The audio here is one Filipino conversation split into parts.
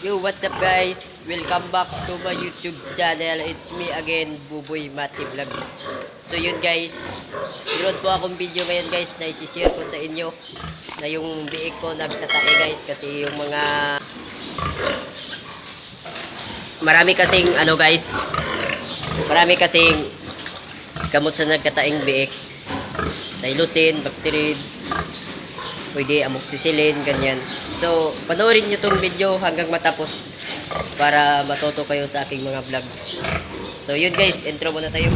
Yo, what's up guys? Welcome back to my YouTube channel. It's me again, Buboy Mati Vlogs. So yun guys, meron po akong video ngayon guys na isi-share ko sa inyo na yung biik ko nagtatae guys kasi yung mga marami kasing marami kasing gamot sa nagtataing biik. Tylosin, Bactrid, pwede amoxicillin, ganyan. So, panoorin nyo tong video hanggang matapos para matuto kayo sa aking mga vlog. So, yun guys, intro muna tayo.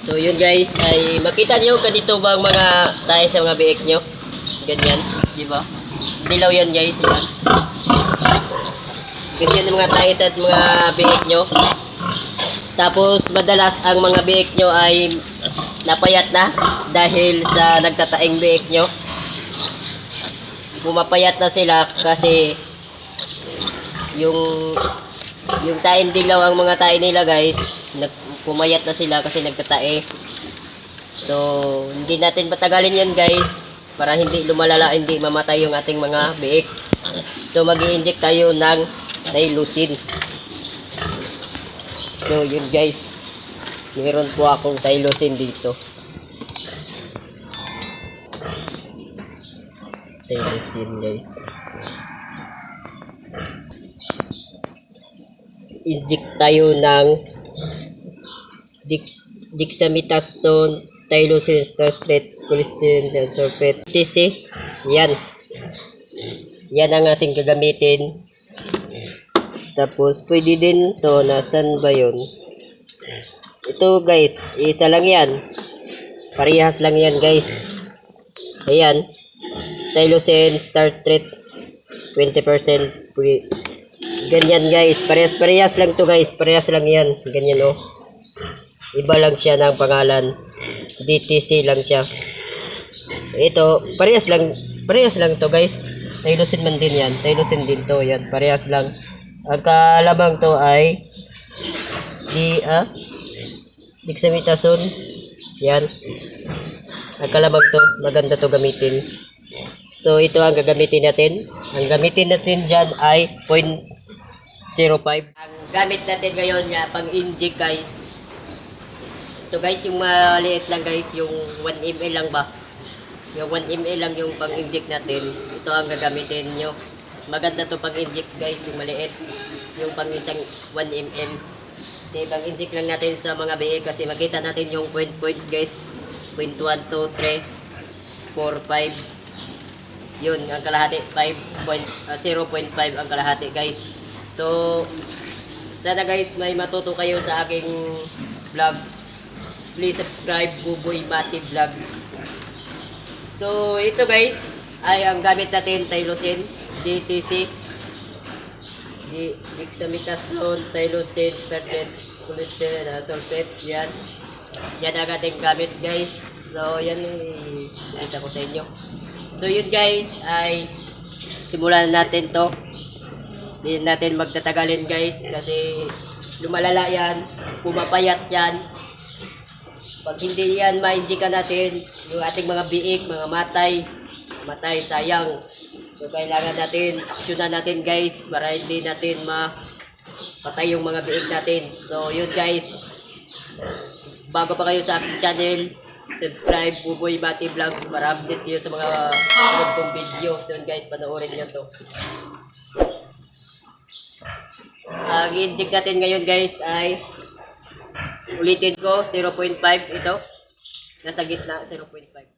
So, yun guys, ay makita nyo ganito bang mga tayo sa mga biik nyo? Ganyan, di ba? Dilaw yan guys, yan. Ganyan ang mga tayo sa mga biik nyo. Tapos madalas ang mga biik nyo ay napayat na dahil sa nagtataing biik nyo. Pumapayat na sila kasi yung tain dilaw ang mga tain nila guys. Pumayat na sila kasi nagtatae. So hindi natin patagalin yan guys para hindi lumalala, hindi mamatay yung ating mga biik. So mag-i-inject tayo ng Tylosin. So yun guys, meron po akong Tylosin dito. Tylosin guys. Inject tayo ng dexamethasone, Tylosin, tartrate, cholesterol, and sulfate, etc. Yan. Yan ang ating gagamitin. Tapos, pwede din to, nasan ba yun? Ito guys, isa lang yan. Parehas lang yan guys. Ayan. Tylosin, tartrate, 20%. Ganyan guys. Parehas lang to guys. Parehas lang yan. Ganyan oh. Iba lang siya ng pangalan. DTC lang siya. Ito, parehas lang to guys. Tylosin man din yan. Tylosin din to. Yan, parehas lang. Ang kalamang to ay dexamethasone. Yan. Ang kalamang to, maganda to gamitin. So ito ang gagamitin natin. Ang gamitin natin dyan ay 0.05. Ang gamit natin ngayon nga pang-inject guys. Ito guys, yung maliit lang guys, yung 1 ml lang ba? Yung 1 ml lang yung pang-inject natin. Ito ang gagamitin nyo. Maganda to pag-inject guys, yung maliit, yung pang isang 1 ml. Kasi pag-inject lang natin sa mga biik kasi makita natin yung point guys. 0.1, 2, 3, 4, 5. Yun, ang kalahati 0.5 ang kalahati guys. So sana guys may matuto kayo sa aking vlog. Please subscribe, Buboy Mati Vlog. So ito guys ay ang gamit natin, Tylosin, DTC, dexamethasone, Tylosin, tartrate, cholesterol, sulfate. Yan ang ating gamit guys. So yan ipakita ko sa inyo. So yun guys ay simulan natin to. Hindi natin magtatagalin guys kasi lumalala yan, pumapayat yan. Pag hindi yan ma-injectan natin yung ating mga biik, mga matay, sayang. So kailangan natin aksyonan natin guys para hindi natin mapatay yung mga biik natin. So yun guys, bago pa kayo sa aking channel, subscribe Buboy Mati Vlogs para update kayo sa mga sunod kong video. So yun guys, panoorin nyo to. Ang i-inject natin ngayon guys ay, ulitin ko, 0.5 ito. Nasa gitna, 0.5.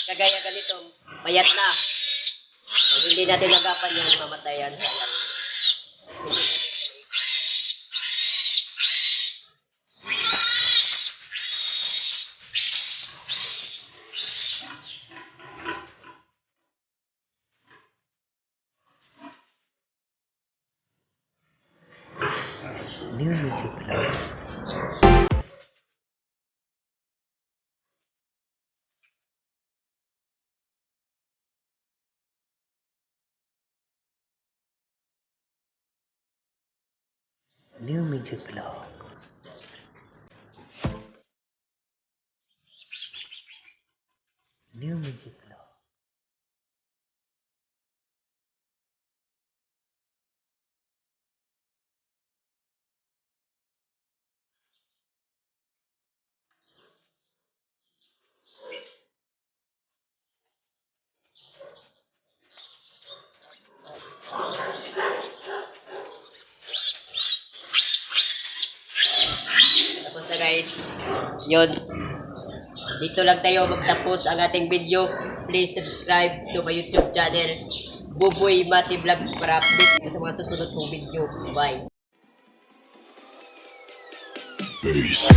kagaya ganito, payat na. Pag hindi natin agapan yan, mamatayan. New music vlog. New music vlog. New music vlog. Tapos na guys, yun. Dito lang tayo magtapos ang ating video. Please subscribe to my YouTube channel, Buboy Mati Vlogs, para update ka sa mga susunod kong video. Bye! Peace.